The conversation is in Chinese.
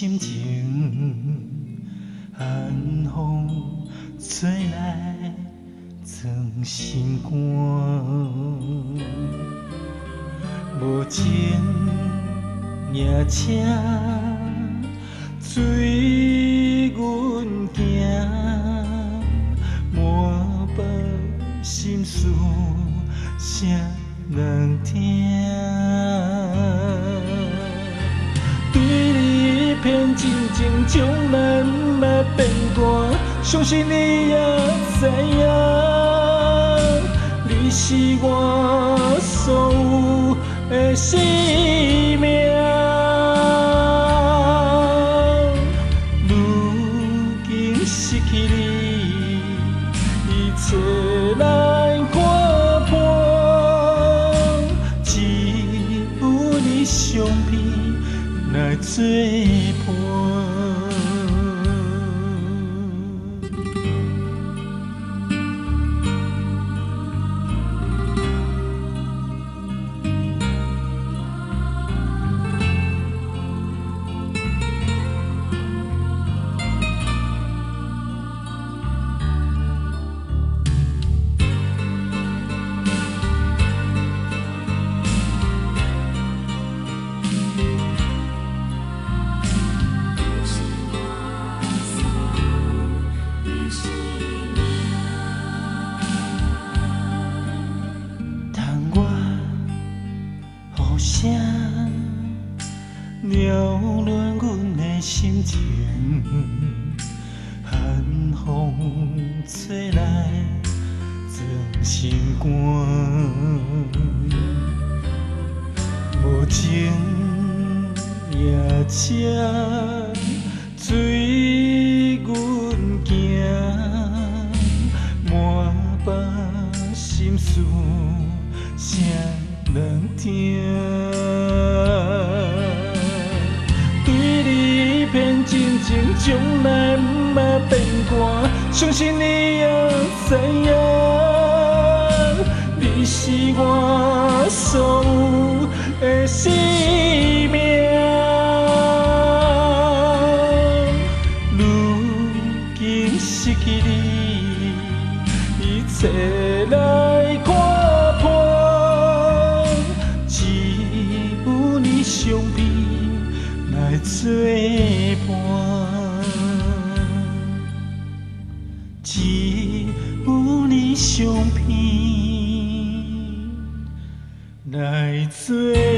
心情，寒风吹来装心肝，无情夜车随阮行，满腹心事谁人听？对你片真情，从来不捌变卦，相信你也知影，你是我所有的生命。如今失去你，一切来看破，只有你相片来作伴。声撩乱阮的心情，寒风吹来装心肝，无情夜车随阮行，满腹心事谁人听？对你片真情，从来不捌变卦，相信你也知影，你是我所有的生命。如今失去你，一切来看破，只有你相片来作伴，只有你相片来作伴。